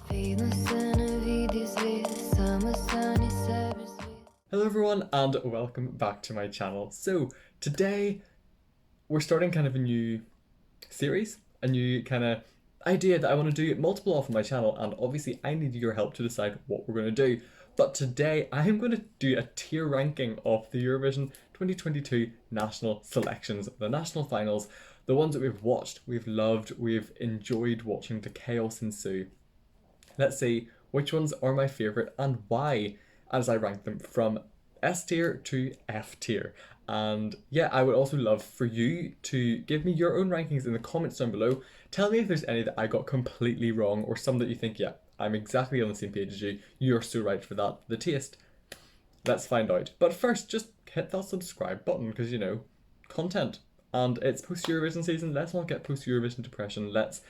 Hello everyone and welcome back to my channel. So today we're starting kind of a new series, a new kind of idea that I want to do multiple of on my channel, and obviously I need your help to decide what we're going to do. But today I am going to do a tier ranking of the Eurovision 2022 national selections, the national finals, the ones that we've watched, we've loved, we've enjoyed watching the chaos ensue. Let's see which ones are my favourite and why, as I rank them from S tier to F tier. And yeah, I would also love for you to give me your own rankings in the comments down below. Tell me if there's any that I got completely wrong, or some that you think, yeah, I'm exactly on the same page as you. You're so right for that. The taste. Let's find out. But first, just hit that subscribe button because, you know, content. And it's post-Eurovision season. Let's not get post-Eurovision depression. Let's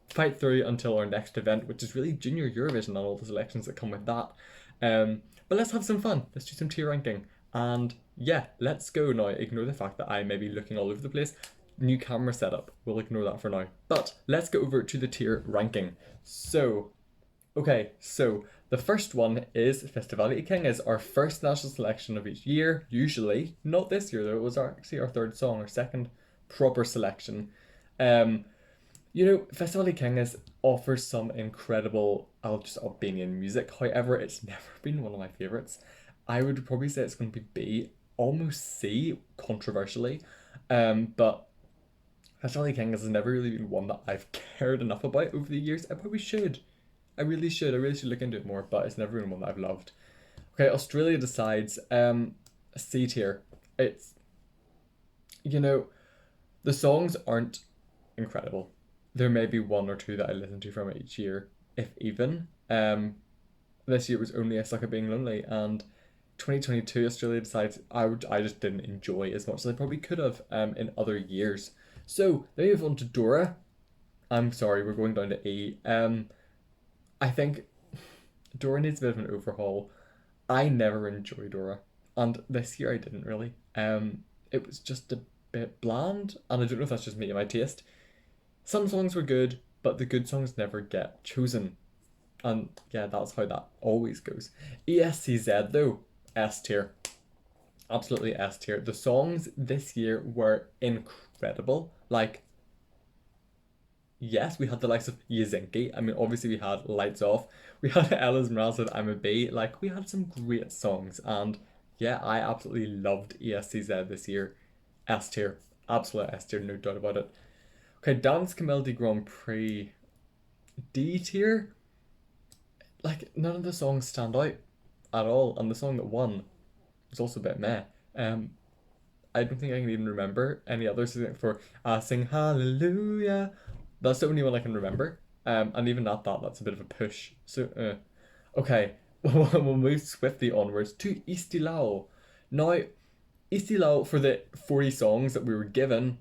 fight through until our next event, which is really Junior Eurovision and all the selections that come with that. But let's have some fun. Let's do some tier ranking. And yeah, let's go now. Ignore the fact that I may be looking all over the place. New camera setup. We'll ignore that for now. But let's go over to the tier ranking. So, okay, so the first one is Festivality King, is our first national selection of each year, usually. Not this year though, it was actually our third song, our second proper selection. You know, Festivality King offers some incredible Albanian music. However, it's never been one of my favourites. I would probably say it's going to be B, almost C, controversially. But Festivality King has never really been one that I've cared enough about over the years. I probably should. I really should look into it more, but it's never been one that I've loved. Okay, Australia decides. C tier. It's, you know, the songs aren't incredible. There may be one or two that I listen to from it each year, if even. This year it was only A Sucker Being Lonely, and 2022 Australia decides I just didn't enjoy as much as I probably could have in other years. So then we move on to Dora. I'm sorry, we're going down to E. I think Dora needs a bit of an overhaul. I never enjoyed Dora, and this year I didn't really. It was just a bit bland, and I don't know if that's just me and my taste. Some songs were good, but the good songs never get chosen. And yeah, that's how that always goes. ESCZ though, S tier. Absolutely S tier. The songs this year were incredible. Like, yes, we had the likes of Yazinki. I mean, obviously we had Lights Off. We had Ella's Morales with I'm a Bee. Like, we had some great songs. And yeah, I absolutely loved ESCZ this year. S tier. Absolute S tier, no doubt about it. Okay, Dansk Melody Grand Prix. D tier? Like, none of the songs stand out at all. And the song that won was also a bit meh. I don't think I can even remember any others for Sing Hallelujah. That's the only one I can remember. And even that's a bit of a push. So, okay, we'll move swiftly onwards to Istilao. Now, Istilao, for the 40 songs that we were given,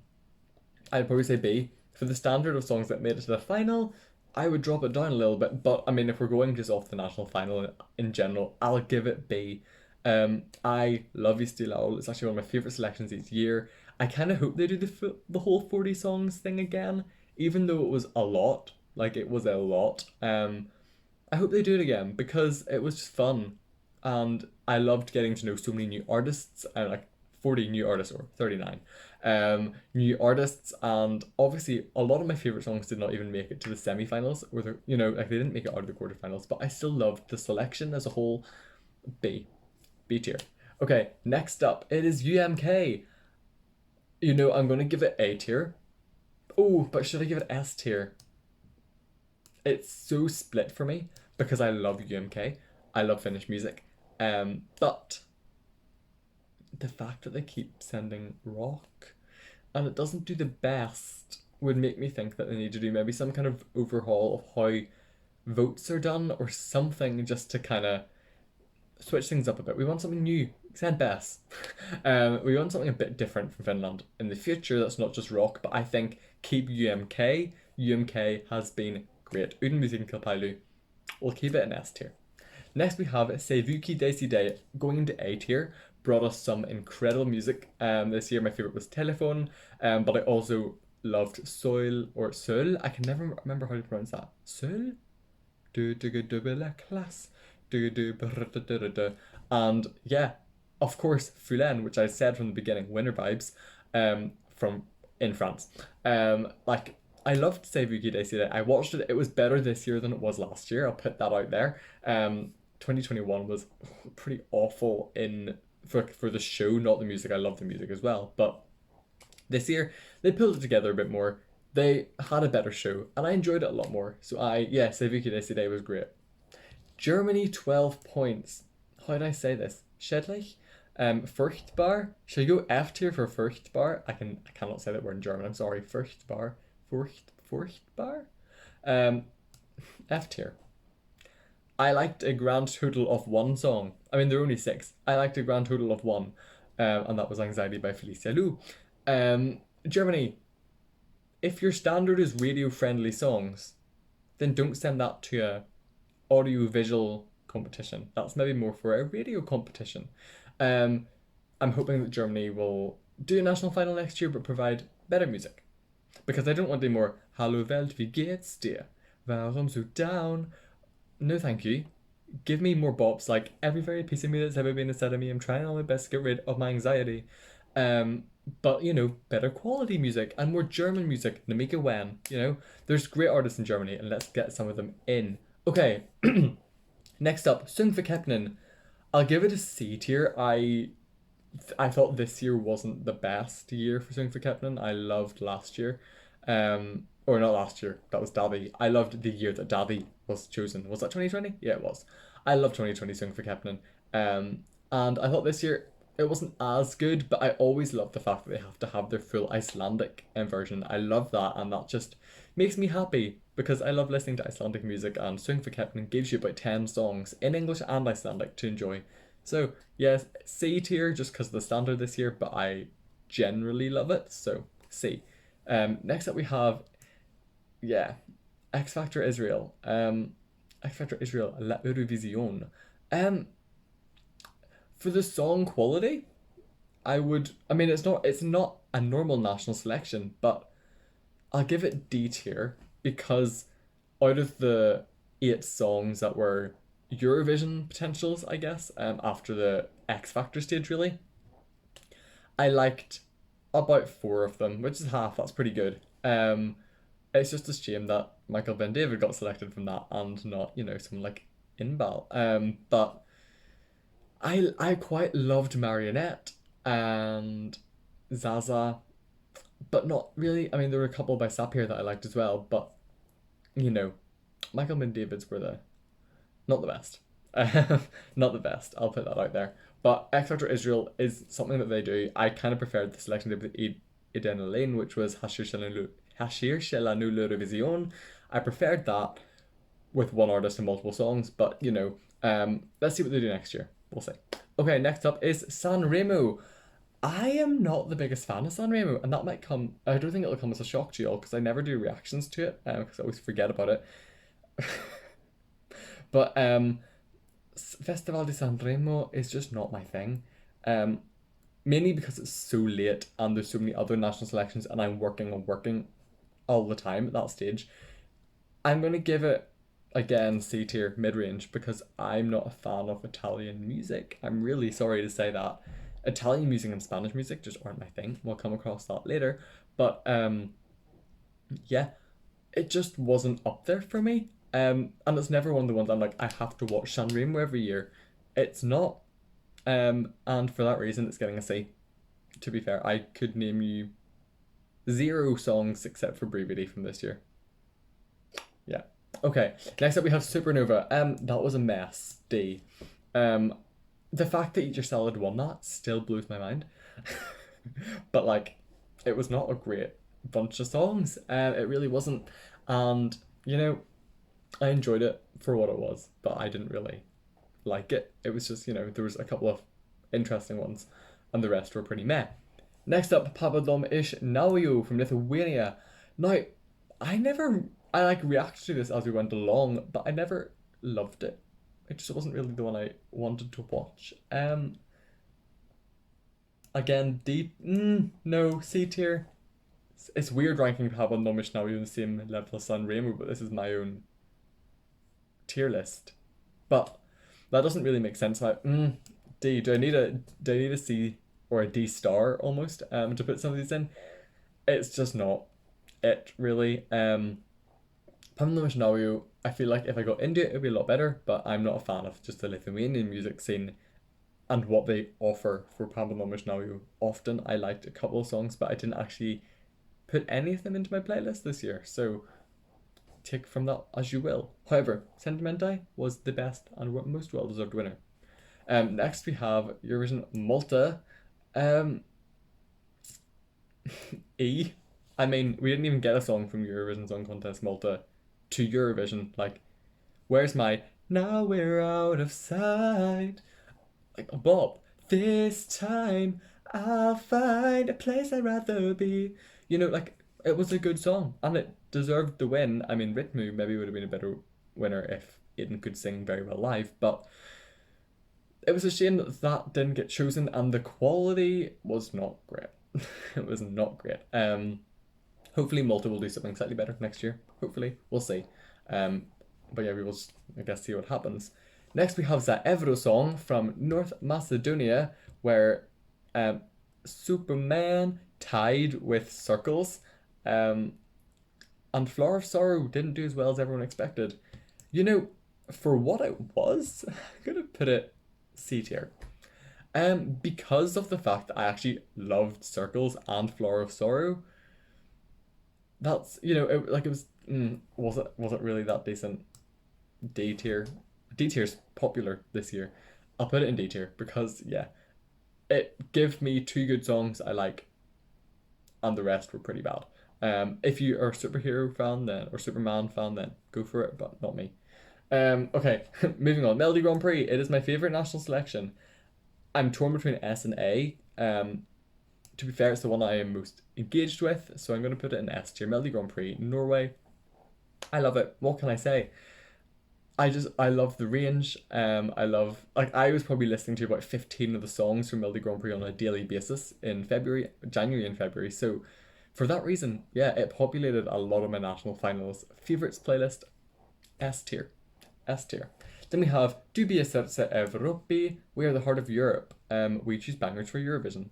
I'd probably say B. For the standard of songs that made it to the final, I would drop it down a little bit. But I mean, if we're going just off the national final in general, I'll give it B. I love Istilao. It's actually one of my favourite selections each year. I kind of hope they do the whole 40 songs thing again, even though it was a lot. Like, it was a lot. I hope they do it again because it was just fun. And I loved getting to know so many new artists, like 40 new artists, or 39 new artists, and obviously a lot of my favorite songs did not even make it to the semi-finals, or they didn't make it out of the quarterfinals, but I still loved the selection as a whole. B tier. Okay, next up it is UMK. You know, I'm gonna give it A tier. Oh, but should I give it S tier? It's so split for me because I love UMK, I love Finnish music, but the fact that they keep sending rock and it doesn't do the best would make me think that they need to do maybe some kind of overhaul of how votes are done or something, just to kind of switch things up a bit. We want something new. Send best. We want something a bit different from Finland in the future that's not just rock, but I think keep UMK. UMK has been great. Uden musiken kilpailu. We'll keep it in S tier. Next we have Sevuki Desi Day going into A tier. Brought us some incredible music. This year my favourite was Telephone, but I also loved Soil or Sol. I can never remember how to pronounce that. Sol? Du du du du la classe. Du du and yeah, of course, Fulen, which I said from the beginning, winter vibes, from in France. Like I loved C'est vous qui décidez. I watched it. It was better this year than it was last year. I'll put that out there. 2021 was pretty awful in for the show, not the music. I love the music as well, but this year they pulled it together a bit more. They had a better show, and I enjoyed it a lot more. So yeah, C'est vous qui décidez was great. Germany 12 points. How did I say this? Schädlich? Furchtbar. Should I go F tier for furchtbar? I cannot say that word in German. I'm sorry. Furchtbar. Furchtbar. F tier. I liked a grand total of one song. I mean, there are only 6. I liked a grand total of 1, and that was Anxiety by Felicia Lou. Germany. If your standard is radio-friendly songs, then don't send that to a audio-visual competition. That's maybe more for a radio competition. I'm hoping that Germany will do a national final next year, but provide better music. Because I don't want any more Hallo Welt, wie geht's dir? Warum so down? No thank you. Give me more bops like every very piece of me that's ever been said of me. I'm trying all my best to get rid of my anxiety. But you know, better quality music and more German music. Namika Wen, you know, there's great artists in Germany, and let's get some of them in. Okay, next up, Sundförkeppningen. I'll give it a C tier. I thought this year wasn't the best year for Sundförkeppningen. I loved last year, or not last year. That was Daddy. I loved the year that Daddy was chosen. Was that 2020? Yeah, it was. I love 2020 Sundförkeppningen. And I thought this year it wasn't as good, but I always love the fact that they have to have their full Icelandic version. I love that, and that just makes me happy because I love listening to Icelandic music, and Sundförkeppningen gives you about 10 songs in English and Icelandic to enjoy. So yes, C tier just because of the standard this year, but I generally love it, so C. Next up we have, yeah, X Factor Israel. X Factor Israel, La Eurovision. For the song quality, I mean, it's not a normal national selection, but I'll give it D tier because out of the 8 songs that were Eurovision potentials, I guess, after the X Factor stage, really, I liked about 4 of them, which is half. That's pretty good. It's just a shame that Michael Ben David got selected from that and not, you know, someone like Inbal. But I quite loved Marionette and Zaza, but not really. I mean, there were a couple by Sapir that I liked as well, but you know, Michael Ben David's were not the best. Not the best. I'll put that out there. But X Factor Israel is something that they do. I kind of preferred the selection they did with Eden Lane, which was Hashir Shelanu L'Eurovision. I preferred that with one artist and multiple songs, but you know, let's see what they do next year. We'll see. Okay, next up is Sanremo. I am not the biggest fan of Sanremo, and that might come. I don't think it'll come as a shock to you all because I never do reactions to it because I always forget about it. But Festival de Sanremo is just not my thing. Mainly because it's so late and there's so many other national selections, and I'm working all the time at that stage. I'm gonna give it, again, C tier, mid-range, because I'm not a fan of Italian music. I'm really sorry to say that. Italian music and Spanish music just aren't my thing. We'll come across that later. But yeah, it just wasn't up there for me. And it's never one of the ones I'm like, I have to watch Sanremo every year. It's not. And for that reason, it's getting a C. To be fair, I could name you 0 songs except for Brevity from this year. Yeah. Okay, next up we have Supernova. That was a mess. D. The fact that Eat Your Salad won that still blows my mind. But like, it was not a great bunch of songs. It really wasn't. And you know, I enjoyed it for what it was, but I didn't really like it. It was just, you know, there was a couple of interesting ones, and the rest were pretty meh. Next up, Papadom Ish Nauju from Lithuania. Now, I like reacted to this as we went along, but I never loved it. It just wasn't really the one I wanted to watch. Again, D, no, C tier. It's weird ranking Papadom Ish Nauju in the same level as Sanremo, but this is my own tier list, but that doesn't really make sense. Like, D, do I need a C or a D star almost to put some of these in? It's just not it really. Pamela, I feel like if I got into it, it'd be a lot better, but I'm not a fan of just the Lithuanian music scene and what they offer for Pamela. Often I liked a couple of songs, but I didn't actually put any of them into my playlist this year, so take from that as you will. However, Sentimentai was the best and most well-deserved winner. Next we have Eurovision Malta. E. I mean, we didn't even get a song from Eurovision Song Contest Malta to Eurovision. Like, where's my "Now we're out of sight"? Like, Bob, this time I'll find a place I'd rather be. Like, it was a good song and it deserved the win. I mean, Ritmu maybe would have been a better winner if Aiden could sing very well live, but it was a shame that that didn't get chosen and the quality was not great. It was not great. Hopefully Malta will do something slightly better next year. Hopefully. We'll see. But yeah, we will, I guess, see what happens. Next we have the Evro song from North Macedonia, where Superman tied with Circles. And Flower of Sorrow didn't do as well as everyone expected. For what it was, I'm gonna put it C tier. Because of the fact that I actually loved Circles and Flower of Sorrow. That's was it really that decent? D tier. D tier's popular this year. I'll put it in D tier because it gave me two good songs I like, and the rest were pretty bad. If you are a superhero fan then or Superman fan then go for it, but not me. Okay, moving on. Melody Grand Prix. It is my favorite national selection. I'm torn between S and A. To be fair, it's the one I am most engaged with, so I'm going to put it in S tier. Melody Grand Prix, Norway. I love it. What can I say? I love the range. I was probably listening to about 15 of the songs from Melody Grand Prix on a daily basis in January and February. So for that reason, it populated a lot of my national finals favorites playlist. S tier. S tier. Then we have Dubia Serce Evropi. We are the heart of Europe. We choose bangers for Eurovision.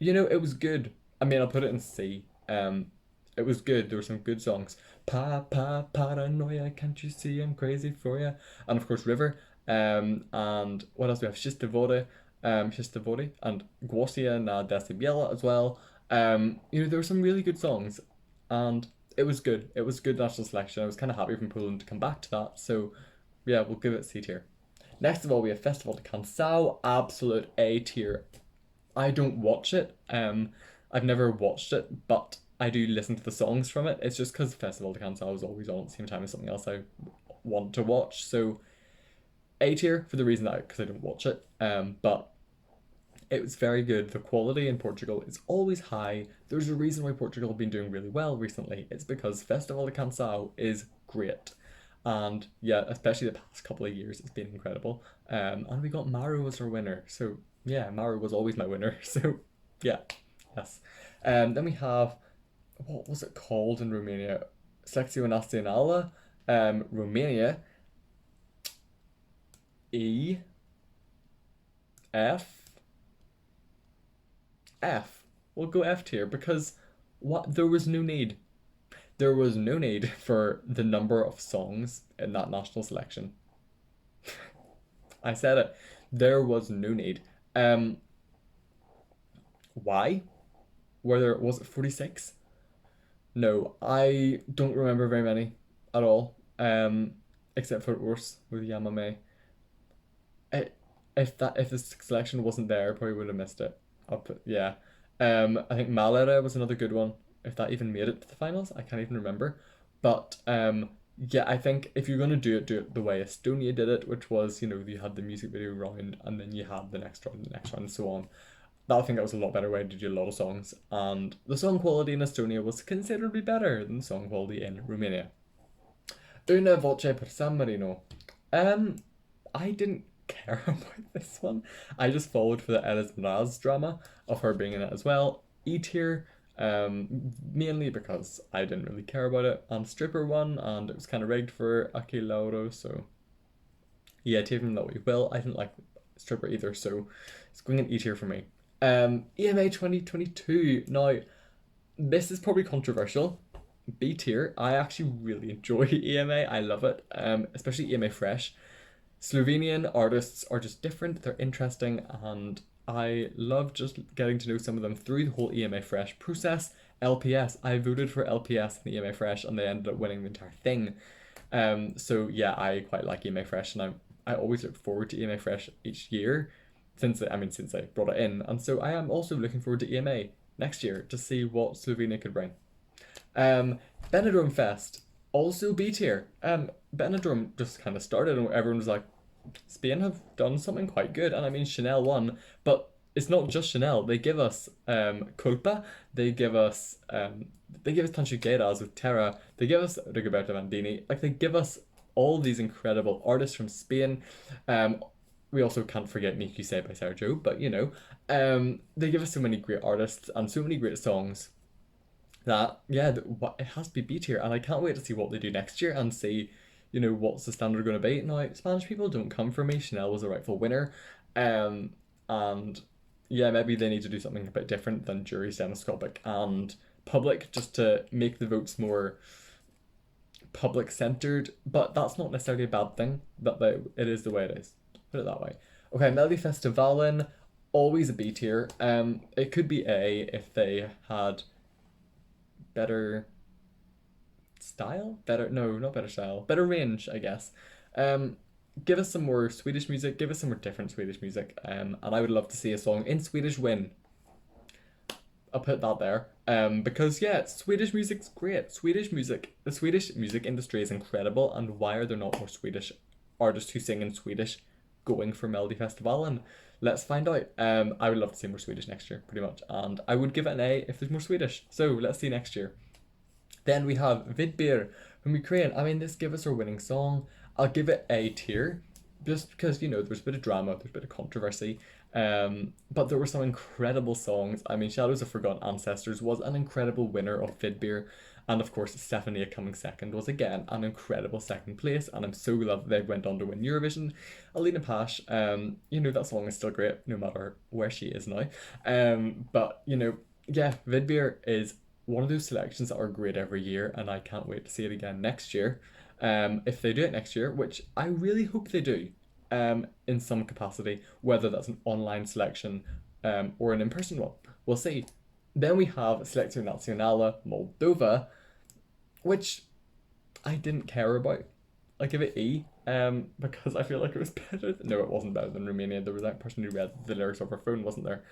It was good. I mean, I'll put it in C. It was good. There were some good songs. Paranoia, can't you see I'm crazy for you? And of course, River. And what else do we have? Shistevode, and Głosia na Desibiela as well. There were some really good songs, and it was good. It was good national selection. I was kind of happy from Poland to come back to that. So, yeah, we'll give it C tier. Next of all, we have Festival de Canção, absolute A tier. I don't watch it. I've never watched it, but I do listen to the songs from it. It's just because Festival de Canção is always on at the same time as something else I want to watch. So A tier for the reason that because I don't watch it. But it was very good. The quality in Portugal is always high. There's a reason why Portugal have been doing really well recently. It's because Festival de Canção is great. And especially the past couple of years, it's been incredible. And we got Maru as our winner. So Maru was always my winner. So yes. Then we have, what was it called in Romania? Selecția Națională, Romania. E. F. We'll go F tier because there was no need. There was no need for the number of songs in that national selection. I said it. There was no need. Why? Was it 46? No, I don't remember very many at all. Except for Urs with Yamame. If the selection wasn't there, I probably would have missed it. I think Malera was another good one. If that even made it to the finals, I can't even remember. But I think if you're gonna do it the way Estonia did it, which was you had the music video round and then you had the next round, and so on. I think that was a lot better way to do a lot of songs, and the song quality in Estonia was considerably better than the song quality in Romania. Una voce per San Marino. I didn't care about this one. I just followed for the Elis Mraz drama of her being in it as well. E tier. Mainly because I didn't really care about it, and Stripper won, and it was kind of rigged for Aki Lauro, so yeah, take him that way. Well, I didn't like Stripper either, so it's going in E tier for me. EMA 2022. Now, this is probably controversial. B tier. I actually really enjoy EMA. I love it. Especially EMA Fresh. Slovenian artists are just different. They're interesting, and I love just getting to know some of them through the whole EMA Fresh process. LPS. I voted for LPS in EMA Fresh, and they ended up winning the entire thing. So yeah, I quite like EMA Fresh, and I always look forward to EMA Fresh each year since I brought it in, and so I am also looking forward to EMA next year to see what Slovenia could bring. Benidorm Fest, also B tier. Benidorm just kind of started and everyone was like, Spain have done something quite good, and I mean Chanel won, but it's not just Chanel. They give us Culpa, they give us Tanchugueras with Terra, they give us Rigoberto Mandini, like they give us all these incredible artists from Spain. We also can't forget Makiese by Sergio, but you know, they give us so many great artists and so many great songs that yeah, it has to be B tier, and I can't wait to see what they do next year and see, you know, what's the standard going to be. Now, Spanish people don't come for me. Chanel was a rightful winner, and yeah, maybe they need to do something a bit different than jury, semiscopic, and public, just to make the votes more public centered. But that's not necessarily a bad thing. But it is the way it is. Put it that way. Okay, Melodifestivalen, always a B tier. It could be A if they had better style, better range, I guess. Give us some more Swedish music, give us some more different Swedish music, and I would love to see a song in Swedish win. I'll put that there, because yeah, Swedish music's great. The Swedish music industry is incredible, and why are there not more Swedish artists who sing in Swedish going for Melodifestivalen? Let's find out. I would love to see more Swedish next year, pretty much, and I would give it an A if there's more Swedish. So let's see next year. Then we have Vidbir from Ukraine. I mean, this give us our winning song. I'll give it A tier, just because, you know, there's a bit of drama, there's a bit of controversy, but there were some incredible songs. I mean, Shadows of Forgotten Ancestors was an incredible winner of Vidbir, and of course Stephanie coming second was again an incredible second place, and I'm so glad that they went on to win Eurovision. Alina Pash, you know, that song is still great no matter where she is now, but you know, yeah, Vidbir is one of those selections that are great every year, and I can't wait to see it again next year. If they do it next year, which I really hope they do, in some capacity, whether that's an online selection, or an in-person one, we'll see. Then we have Selección Nacional Moldova, which I didn't care about. I give it E, because I feel like it was better. No, it wasn't better than Romania. There was that person who read the lyrics off her phone, wasn't there?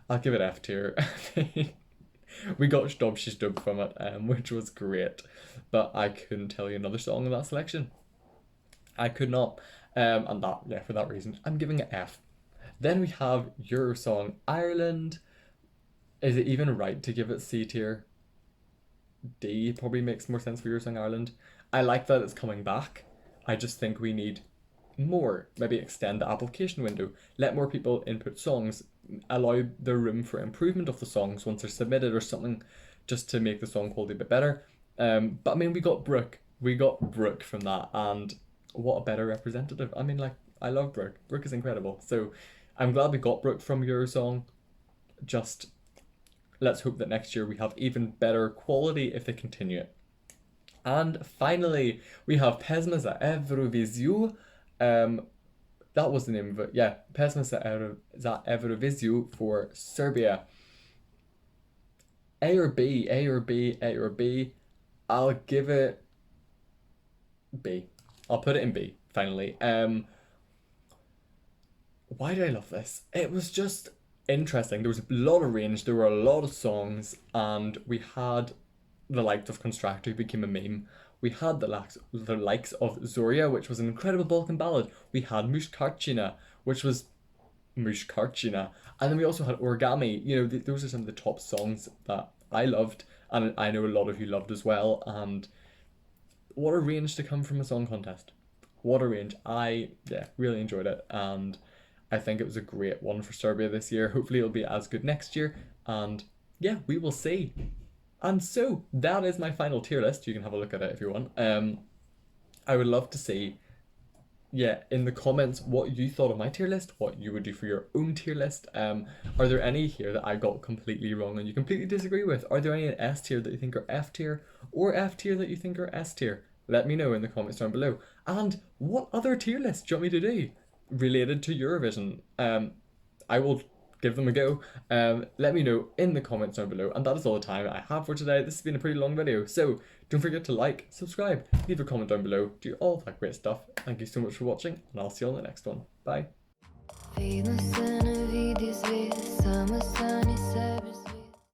I'll give it F tier. We got Domšić from it, which was great, but I couldn't tell you another song in that selection. I could not, and that, yeah, for that reason, I'm giving it F. Then we have Eurosong Ireland. Is it even right to give it C tier? D probably makes more sense for Eurosong Ireland. I like that it's coming back. I just think we need more. Maybe extend the application window. Let more people input songs. Allow the room for improvement of the songs once they're submitted or something, just to make the song quality a bit better. But I mean, we got Brooke. From that, and what a better representative. I mean, like, I love Brooke. Brooke is incredible. So I'm glad we got Brooke from Eurosong. Just let's hope that next year we have even better quality if they continue it. And finally, we have Pesma za Eurovision. That was the name of it. Yeah, Pesma za Eurovision for Serbia. A or B, A or B, A or B. I'll give it B. I'll put it in B, finally. Why do I love this? It was just interesting. There was a lot of range, there were a lot of songs, and we had the likes of Constructor, who became a meme. We had the likes of Zoria, which was an incredible Balkan ballad. We had Mushkarchina, which was Mushkarchina. And then we also had Origami. You know, those are some of the top songs that I loved, and I know a lot of you loved as well. And what a range to come from a song contest. What a range. I really enjoyed it, and I think it was a great one for Serbia this year. Hopefully it'll be as good next year, and yeah, we will see. And so that is my final tier list. You can have a look at it if you want. I would love to see, yeah, in the comments what you thought of my tier list, what you would do for your own tier list. Are there any here that I got completely wrong and you completely disagree with? Are there any in S tier that you think are F tier, or F tier that you think are S tier? Let me know in the comments down below. And what other tier lists do you want me to do related to Eurovision? I will give them a go. Let me know in the comments down below. And that is all the time I have for today. This has been a pretty long video, so don't forget to like, subscribe, leave a comment down below, do all that great stuff. Thank you so much for watching, and I'll see you on the next one. Bye.